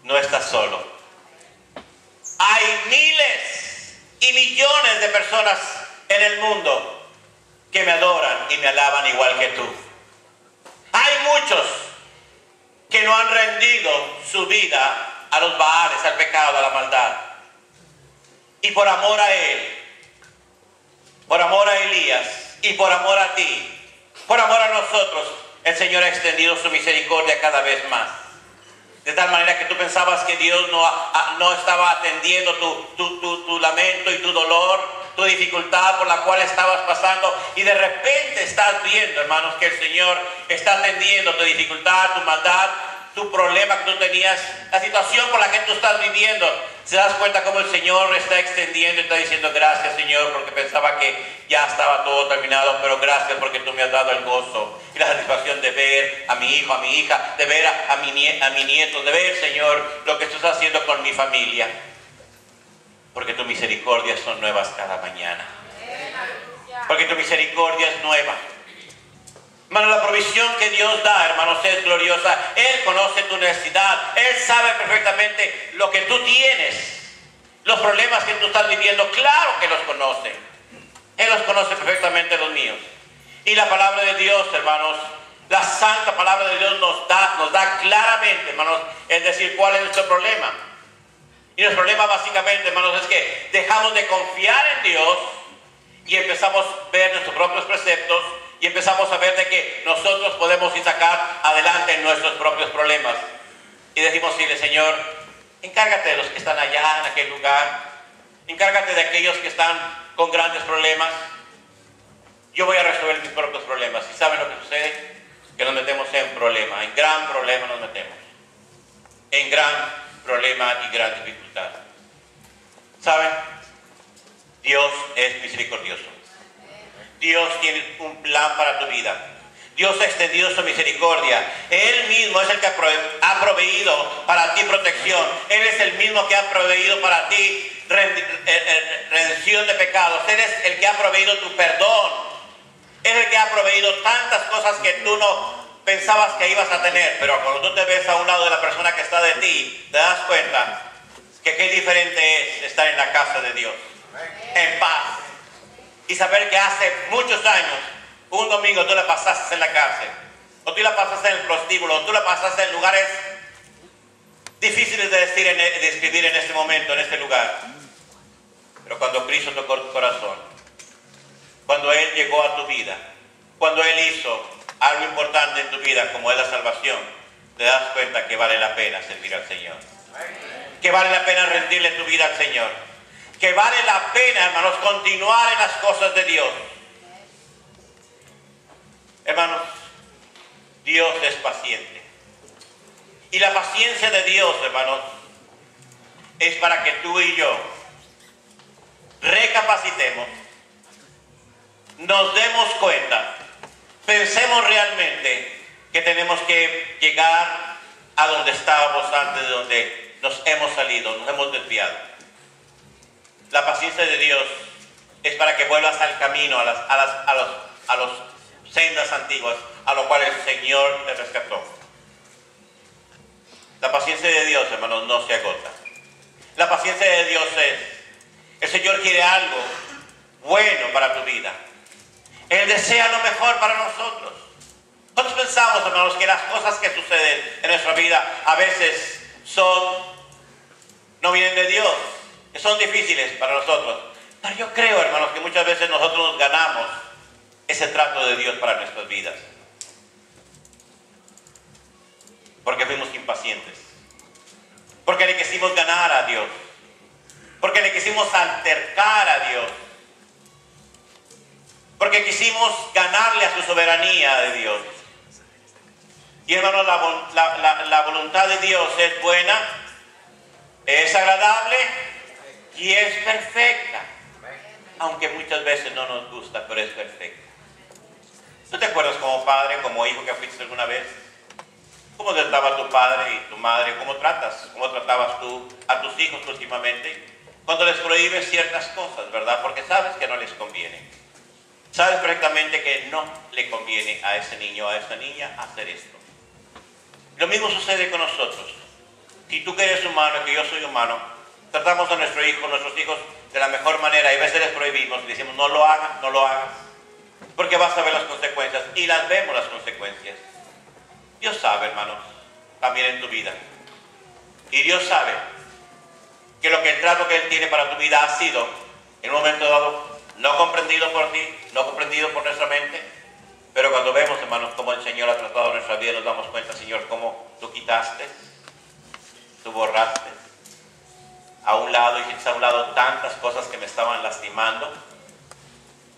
no estás solo. Hay miles y millones de personas en el mundo que me adoran y me alaban igual que tú. Hay muchos que no han rendido su vida a los Baales, al pecado, a la maldad. Y por amor a él, por amor a Elías y por amor a ti, por amor a nosotros, el Señor ha extendido su misericordia cada vez más. De tal manera que tú pensabas que Dios no estaba atendiendo tu lamento y tu dolor, tu dificultad por la cual estabas pasando, y de repente estás viendo, hermanos, que el Señor está atendiendo tu dificultad, tu maldad, tu problema que tú tenías, la situación por la que tú estás viviendo. Se das cuenta cómo el Señor está extendiendo y está diciendo: gracias, Señor, porque pensaba que ya estaba todo terminado, pero gracias porque tú me has dado el gozo y la satisfacción de ver a mi hijo, a mi hija, de ver a mi nieto, de ver, Señor, lo que tú estás haciendo con mi familia, porque tus misericordias son nuevas cada mañana, porque tu misericordia es nueva. Hermano, la provisión que Dios da, hermanos, es gloriosa. Él conoce tu necesidad. Él sabe perfectamente lo que tú tienes, los problemas que tú estás viviendo. Claro que los conoce. Él los conoce perfectamente, los míos. Y la palabra de Dios, hermanos, la santa palabra de Dios nos da claramente, hermanos, es decir, cuál es nuestro problema. Y nuestro problema básicamente, hermanos, es que dejamos de confiar en Dios y empezamos a ver nuestros propios preceptos. Y empezamos a ver de que nosotros podemos ir sacar adelante nuestros propios problemas. Y decimos: sí, Señor, encárgate de los que están allá en aquel lugar. Encárgate de aquellos que están con grandes problemas. Yo voy a resolver mis propios problemas. ¿Y saben lo que sucede? Que nos metemos en problema, en gran problema nos metemos. En gran problema y gran dificultad. ¿Saben? Dios es misericordioso. Dios tiene un plan para tu vida. Dios ha extendido su misericordia. Él mismo es el que ha proveído para ti protección. Él es el mismo que ha proveído para ti redención de pecados. Él es el que ha proveído tu perdón. Él es el que ha proveído tantas cosas que tú no pensabas que ibas a tener. Pero cuando tú te ves a un lado de la persona que está de ti, te das cuenta que qué diferente es estar en la casa de Dios, en paz. Y saber que hace muchos años, un domingo tú la pasaste en la cárcel, o tú la pasaste en el prostíbulo, o tú la pasaste en lugares difíciles de describir en este momento, en este lugar. Pero cuando Cristo tocó tu corazón, cuando Él llegó a tu vida, cuando Él hizo algo importante en tu vida, como es la salvación, te das cuenta que vale la pena servir al Señor. Que vale la pena rendirle tu vida al Señor. Que vale la pena, hermanos, continuar en las cosas de Dios. Hermanos, Dios es paciente. Y la paciencia de Dios, hermanos, es para que tú y yo recapacitemos, nos demos cuenta, pensemos realmente que tenemos que llegar a donde estábamos antes, de donde nos hemos salido, nos hemos desviado. La paciencia de Dios es para que vuelvas al camino, a las sendas antiguas, a lo cual el Señor te rescató. La paciencia de Dios, hermanos, no se agota. La paciencia de Dios es: el Señor quiere algo bueno para tu vida. Él desea lo mejor para nosotros. Nosotros pensamos, hermanos, que las cosas que suceden en nuestra vida a veces no vienen de Dios, que son difíciles para nosotros. Pero yo creo, hermanos, que muchas veces nosotros nos ganamos ese trato de Dios para nuestras vidas. Porque fuimos impacientes. Porque le quisimos ganar a Dios. Porque le quisimos altercar a Dios. Porque quisimos ganarle a su soberanía de Dios. Y hermanos, la voluntad de Dios es buena, es agradable y es perfecta. Aunque muchas veces no nos gusta, pero es perfecta. ¿Tú te acuerdas como padre, como hijo que fuiste alguna vez? ¿Cómo trataba tu padre y tu madre? ¿Cómo tratabas tú a tus hijos últimamente? Cuando les prohíbes ciertas cosas, ¿verdad? Porque sabes que no les conviene. Sabes perfectamente que no le conviene a ese niño o a esa niña hacer esto. Lo mismo sucede con nosotros. Si tú que eres humano y que yo soy humano, tratamos a nuestros hijos de la mejor manera y a veces les prohibimos, le decimos no lo hagas, no lo hagas, porque vas a ver las consecuencias y las vemos las consecuencias. Dios sabe, hermanos, también en tu vida. Y Dios sabe que el trato que Él tiene para tu vida ha sido, en un momento dado, no comprendido por ti, no comprendido por nuestra mente, pero cuando vemos, hermanos, cómo el Señor ha tratado nuestra vida, nos damos cuenta, Señor, cómo tú quitaste, tú borraste a un lado, hiciste a un lado tantas cosas que me estaban lastimando,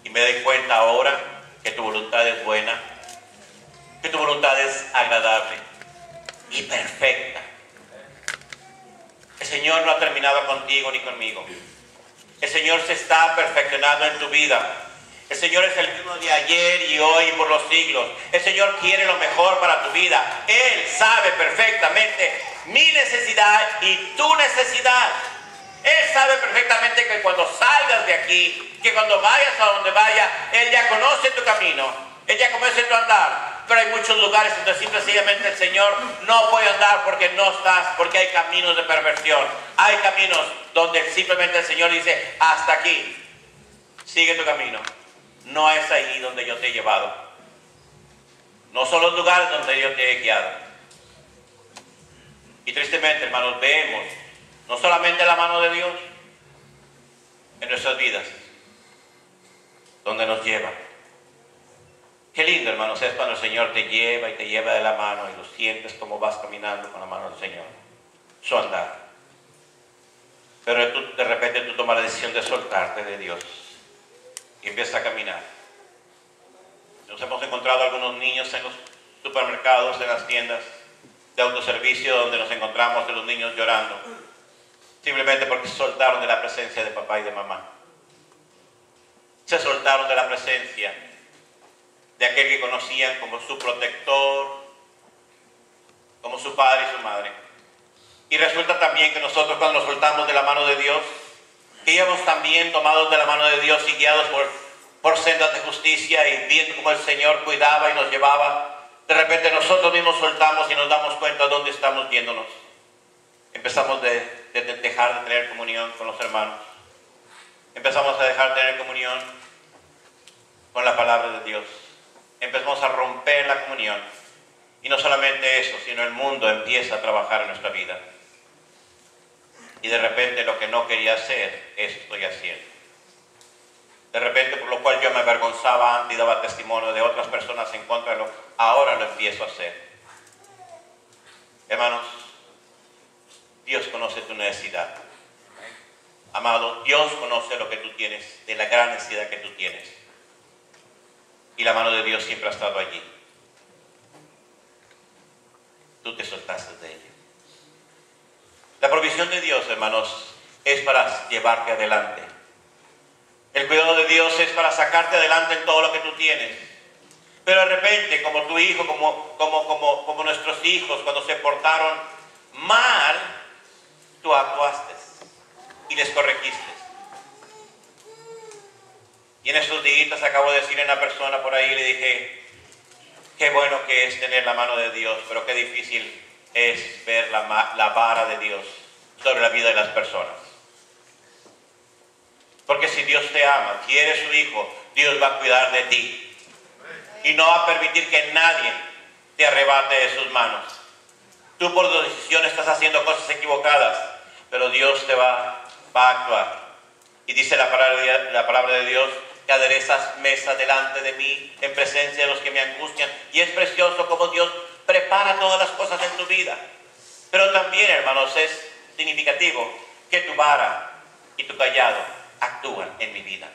y me doy cuenta ahora que tu voluntad es buena, que tu voluntad es agradable y perfecta. El Señor no ha terminado contigo ni conmigo. El Señor se está perfeccionando en tu vida. El Señor es el mismo de ayer y hoy y por los siglos. El Señor quiere lo mejor para tu vida. Él sabe perfectamente mi necesidad y tu necesidad. Él sabe perfectamente que cuando salgas de aquí, que cuando vayas a donde vaya, Él ya conoce tu camino. Él ya conoce tu andar. Pero hay muchos lugares donde simplemente el Señor no puede andar porque no estás, porque hay caminos de perversión. Hay caminos donde simplemente el Señor dice, hasta aquí, sigue tu camino. No es ahí donde yo te he llevado. No son los lugares donde yo te he guiado. Y tristemente, hermanos, vemos no solamente la mano de Dios en nuestras vidas, donde nos lleva. Qué lindo, hermanos, es cuando el Señor te lleva y te lleva de la mano y lo sientes como vas caminando con la mano del Señor. Su andar. Pero de repente tú tomas la decisión de soltarte de Dios y empiezas a caminar. Nos hemos encontrado algunos niños en los supermercados, en las tiendas de autoservicio, donde nos encontramos de los niños llorando, simplemente porque se soltaron de la presencia de papá y de mamá. Se soltaron de la presencia de aquel que conocían como su protector, como su padre y su madre. Y resulta también que nosotros, cuando nos soltamos de la mano de Dios, que íbamos también tomados de la mano de Dios y guiados por sendas de justicia y viendo cómo el Señor cuidaba y nos llevaba, de repente nosotros mismos soltamos y nos damos cuenta de dónde estamos yéndonos. Empezamos de dejar de tener comunión con los hermanos. Empezamos a dejar de tener comunión con la palabra de Dios. Empezamos a romper la comunión. Y no solamente eso, sino el mundo empieza a trabajar en nuestra vida. Y de repente lo que no quería hacer, eso estoy haciendo. De repente, por lo cual yo me avergonzaba antes y daba testimonio de otras personas en contra de lo, ahora lo empiezo a hacer. Hermanos, Dios conoce tu necesidad. Amado, Dios conoce lo que tú tienes, de la gran necesidad que tú tienes. Y la mano de Dios siempre ha estado allí. Tú te soltaste de ella. La provisión de Dios, hermanos, es para llevarte adelante. El cuidado de Dios es para sacarte adelante en todo lo que tú tienes. Pero de repente, como tu hijo, como nuestros hijos, cuando se portaron mal, tú actuaste y les corregiste. Y en estos días acabo de decirle a una persona por ahí, le dije, qué bueno que es tener la mano de Dios, pero qué difícil es ver la vara de Dios sobre la vida de las personas. Porque si Dios te ama, si eres su hijo, Dios va a cuidar de ti. Y no va a permitir que nadie te arrebate de sus manos. Tú por tu decisión estás haciendo cosas equivocadas, pero Dios te va a actuar. Y dice la palabra de Dios, que aderezas mesa delante de mí en presencia de los que me angustian. Y es precioso como Dios prepara para todas las cosas en tu vida. Pero también, hermanos, es significativo que tu vara y tu callado actúan en mi vida.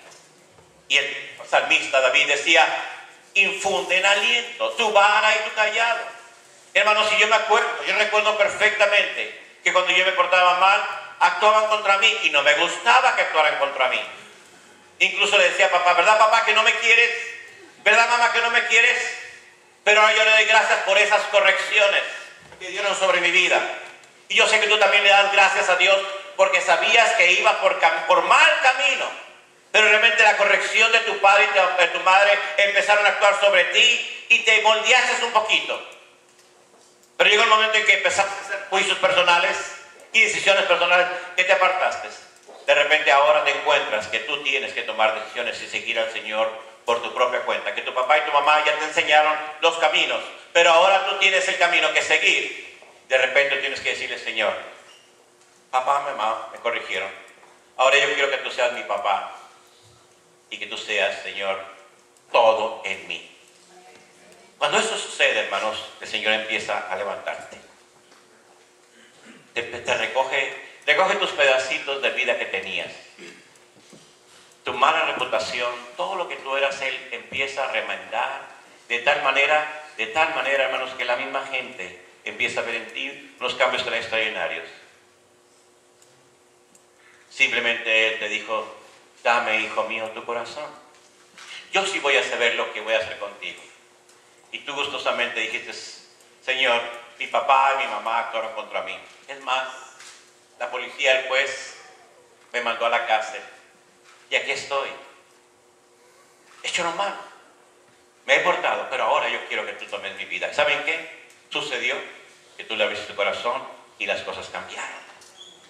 Y el salmista David decía, infunden aliento, tu vara y tu callado. Hermanos, si yo me acuerdo, yo recuerdo perfectamente que cuando yo me portaba mal, actuaban contra mí y no me gustaba que actuaran contra mí. Incluso le decía a papá, ¿verdad papá que no me quieres? ¿Verdad mamá que no me quieres? Pero ahora yo le doy gracias por esas correcciones que dieron sobre mi vida. Y yo sé que tú también le das gracias a Dios porque sabías que ibas por mal camino. Pero realmente la corrección de tu padre y de tu madre empezaron a actuar sobre ti y te moldeaste un poquito. Pero llegó el momento en que empezaste a hacer juicios personales y decisiones personales que te apartaste. De repente ahora te encuentras que tú tienes que tomar decisiones y seguir al Señor por tu propia cuenta. Que tu papá y tu mamá ya te enseñaron los caminos, pero ahora tú tienes el camino que seguir. De repente tienes que decirle, Señor, papá, mamá, me corrigieron. Ahora yo quiero que tú seas mi papá y que tú seas, Señor, todo en mí. Cuando eso sucede, hermanos, el Señor empieza a levantarte. Te recoge tus pedacitos de vida que tenías. Tu mala reputación, todo lo que tú eras, Él empieza a remendar de tal manera, hermanos, que la misma gente empieza a ver en ti unos cambios tan extraordinarios. Simplemente Él te dijo, dame, hijo mío, tu corazón. Yo sí voy a saber lo que voy a hacer contigo. Y tú gustosamente dijiste, Señor, mi papá y mi mamá actuaron contra mí. Es más, la policía, el juez, me mandó a la cárcel. Y aquí estoy. He hecho lo malo. Me he portado, pero ahora yo quiero que tú tomes mi vida. ¿Saben qué? Sucedió que tú le abriste tu corazón y las cosas cambiaron.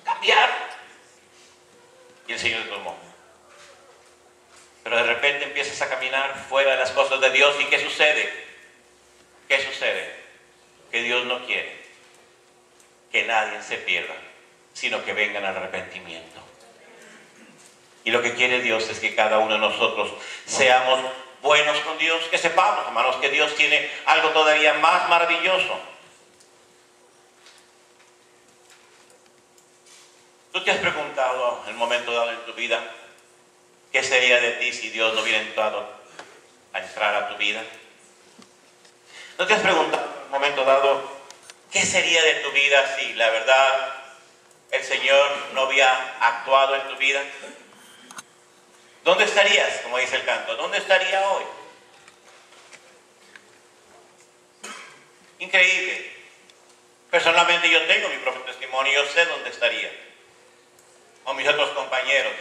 Cambiaron. Y el Señor te tomó. Pero de repente empiezas a caminar fuera de las cosas de Dios. ¿Y qué sucede? ¿Qué sucede? Que Dios no quiere que nadie se pierda, sino que vengan al arrepentimiento. Y lo que quiere Dios es que cada uno de nosotros seamos buenos con Dios, que sepamos, hermanos, que Dios tiene algo todavía más maravilloso. ¿Tú te has preguntado en el momento dado en tu vida qué sería de ti si Dios no hubiera entrado a entrar a tu vida? ¿No te has preguntado en un momento dado qué sería de tu vida si la verdad el Señor no hubiera actuado en tu vida? ¿Dónde estarías? Como dice el canto, ¿dónde estaría hoy? Increíble. Personalmente yo tengo mi propio testimonio, yo sé dónde estaría. O mis otros compañeros,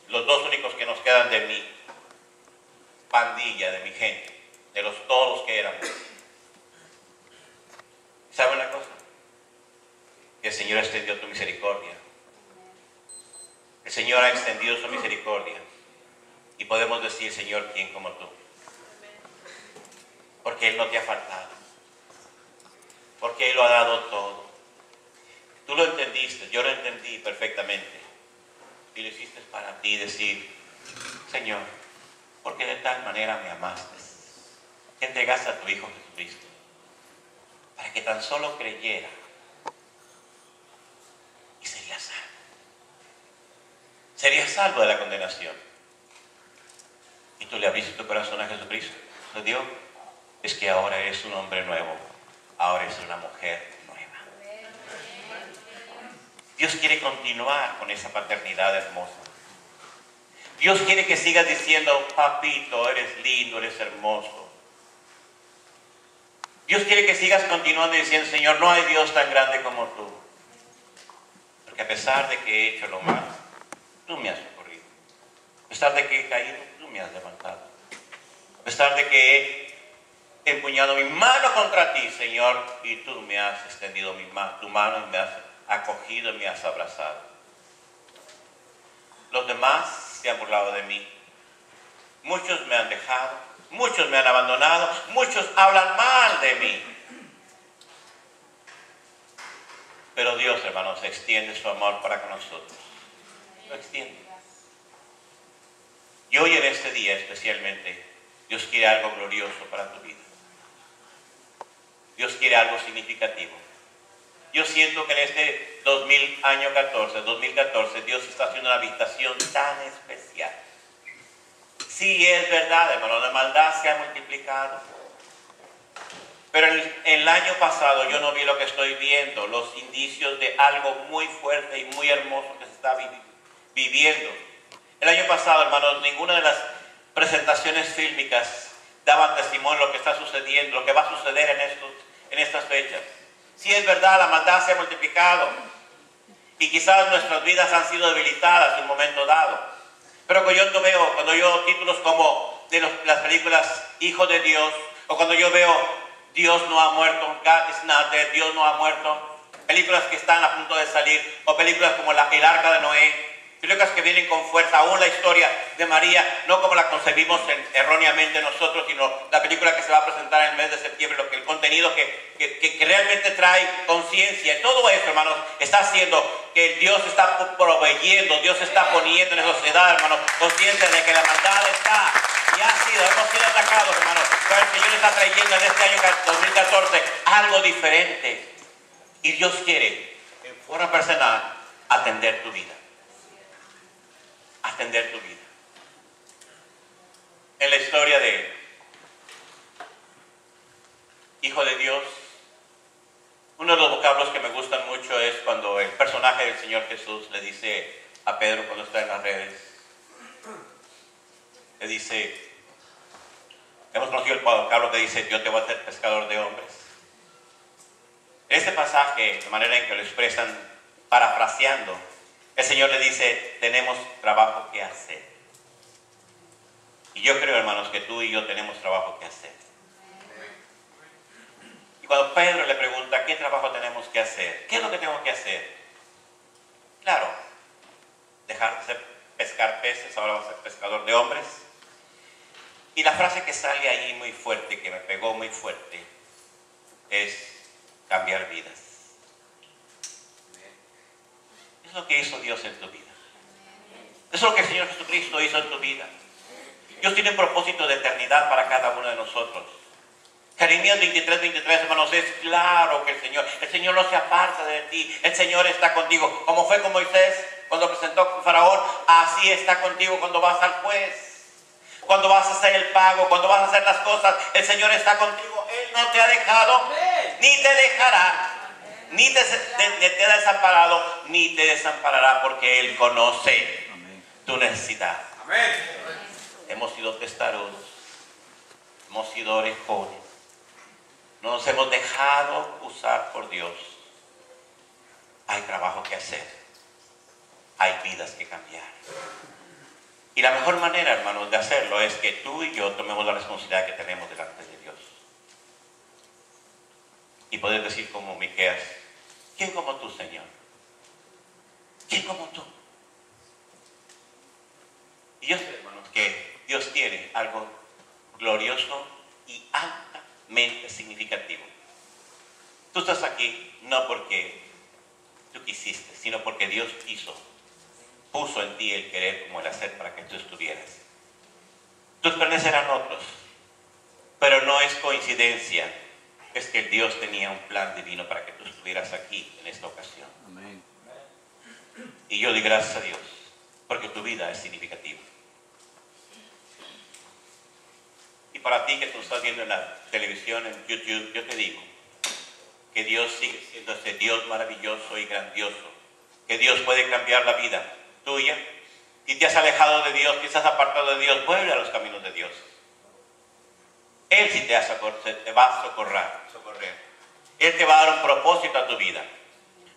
los dos únicos que nos quedan de mi pandilla, de mi gente, de todos los que éramos. ¿Sabe una cosa? Que el Señor extendió tu misericordia. El Señor ha extendido su misericordia. Y podemos decir, Señor, ¿quién como tú? Porque Él no te ha faltado. Porque Él lo ha dado todo. Tú lo entendiste, yo lo entendí perfectamente. Y lo hiciste para ti decir, Señor, porque de tal manera me amaste, que entregaste a tu Hijo Jesucristo, para que tan solo creyera y sería salvo. Sería salvo de la condenación. Y tú le abriste tu corazón a Jesucristo. Lo dio, es que ahora eres un hombre nuevo, ahora eres una mujer nueva. Dios quiere continuar con esa paternidad hermosa. Dios quiere que sigas diciendo, papito, eres lindo, eres hermoso. Dios quiere que sigas continuando diciendo, Señor, no hay Dios tan grande como tú. Porque a pesar de que he hecho lo malo, tú me has socorrido. A pesar de que he caído, tú me has levantado. A pesar de que he empuñado mi mano contra ti, Señor, y tú me has extendido tu mano y me has acogido y me has abrazado. Los demás se han burlado de mí. Muchos me han dejado, muchos me han abandonado, muchos hablan mal de mí. Pero Dios, hermanos, extiende su amor para con nosotros. Lo extiende. Y hoy en este día especialmente, Dios quiere algo glorioso para tu vida. Dios quiere algo significativo. Yo siento que en este 2014, Dios está haciendo una visitación tan especial. Sí, es verdad, hermano, la maldad se ha multiplicado. Pero en el año pasado yo no vi lo que estoy viendo, los indicios de algo muy fuerte y muy hermoso que se está viviendo. El año pasado, hermanos, ninguna de las presentaciones fílmicas daban testimonio de lo que está sucediendo, lo que va a suceder en estas fechas. Sí, es verdad, la maldad se ha multiplicado y quizás nuestras vidas han sido debilitadas en un momento dado. Pero cuando yo veo títulos como de las películas Hijo de Dios, o cuando yo veo Dios no ha muerto, God is not dead, Dios no ha muerto, películas que están a punto de salir, o películas como El Arca de Noé, películas que vienen con fuerza, aún la historia de María, no como la concebimos erróneamente nosotros, sino la película que se va a presentar en el mes de septiembre, el contenido que realmente trae conciencia. Todo eso, hermanos, está haciendo que Dios está proveyendo, Dios está poniendo en la sociedad, hermanos, conciencia de que la maldad está y hemos sido atacados, hermanos, pero el Señor está trayendo en este año 2014 algo diferente. Y Dios quiere, en forma personal, atender tu vida. Atender tu vida. En la historia de Hijo de Dios, uno de los vocablos que me gustan mucho es cuando el personaje del Señor Jesús le dice a Pedro cuando está en las redes, le dice, hemos conocido el vocablo que dice, yo te voy a hacer pescador de hombres. En este pasaje, de manera en que lo expresan parafraseando, el Señor le dice, tenemos trabajo que hacer. Y yo creo, hermanos, que tú y yo tenemos trabajo que hacer. Y cuando Pedro le pregunta, ¿qué trabajo tenemos que hacer? ¿Qué es lo que tengo que hacer? Claro, dejar de pescar peces, ahora vas a ser pescador de hombres. Y la frase que sale ahí muy fuerte, que me pegó muy fuerte, es cambiar vidas. Es lo que hizo Dios en tu vida. Es lo que el Señor Jesucristo hizo en tu vida. Dios tiene un propósito de eternidad para cada uno de nosotros. Jeremías 23, hermanos, es claro que el Señor no se aparta de ti. El Señor está contigo. Como fue con Moisés cuando presentó con Faraón, así está contigo cuando vas al juez. Cuando vas a hacer el pago, cuando vas a hacer las cosas, el Señor está contigo. Él no te ha dejado, ni te dejará. Ni te ha desamparado, ni te desamparará, porque Él conoce tu necesidad. Amén. Hemos sido testarudos, hemos sido orejones, no nos hemos dejado usar por Dios. Hay trabajo que hacer, hay vidas que cambiar. Y la mejor manera, hermanos, de hacerlo es que tú y yo tomemos la responsabilidad que tenemos delante de Dios. Y poder decir como Miqueas, ¿quién como tú, Señor? ¿Quién como tú? Y yo sé, hermanos, que Dios tiene algo glorioso y altamente significativo. Tú estás aquí no porque tú quisiste, sino porque Dios puso en ti el querer como el hacer para que tú estuvieras. Tus planes eran otros, pero no es coincidencia. Es que Dios tenía un plan divino para que tú estuvieras aquí en esta ocasión. Amén. Y yo doy gracias a Dios, porque tu vida es significativa. Y para ti que tú estás viendo en la televisión, en YouTube, yo te digo que Dios sigue siendo ese Dios maravilloso y grandioso, que Dios puede cambiar la vida tuya. Si te has alejado de Dios, si te has apartado de Dios, vuelve a los caminos de Dios. Él sí te va a socorrer. Él te va a dar un propósito a tu vida,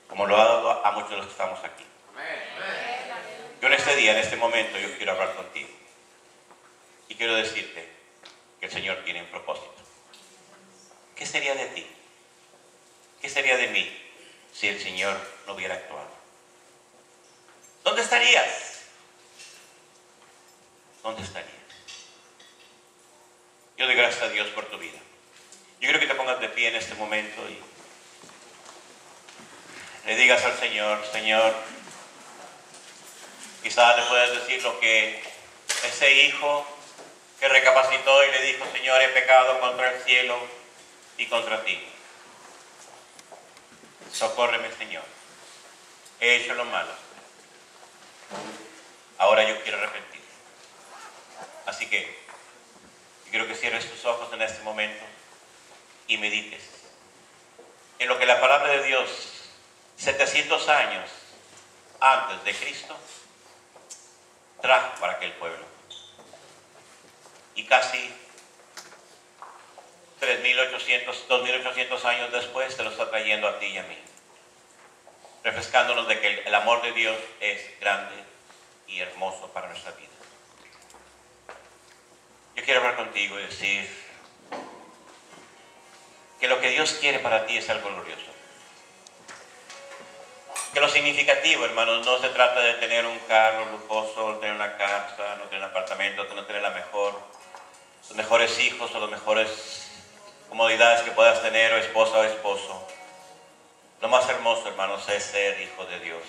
como lo ha dado a muchos de los que estamos aquí. Yo en este día, en este momento, yo quiero hablar contigo. Y quiero decirte que el Señor tiene un propósito. ¿Qué sería de ti? ¿Qué sería de mí si el Señor no hubiera actuado? ¿Dónde estarías? ¿Dónde estarías? Yo doy gracias a Dios por tu vida. Yo quiero que te pongas de pie en este momento y le digas al Señor, Señor, quizás le puedas decir lo que ese hijo que recapacitó y le dijo, Señor, he pecado contra el cielo y contra ti. Socórreme, Señor. He hecho lo malo. Ahora yo quiero arrepentir. Así que yo quiero que cierres tus ojos en este momento y medites en lo que la palabra de Dios, 700 años antes de Cristo, trajo para aquel pueblo. Y casi 2.800 años después te lo está trayendo a ti y a mí, refrescándonos de que el amor de Dios es grande y hermoso para nuestra vida. Yo quiero hablar contigo y decir que lo que Dios quiere para ti es algo glorioso. Que lo significativo, hermanos, no se trata de tener un carro lujoso, tener una casa, no tener un apartamento, no tener los mejores hijos o las mejores comodidades que puedas tener, o esposa o esposo. Lo más hermoso, hermanos, es ser hijo de Dios.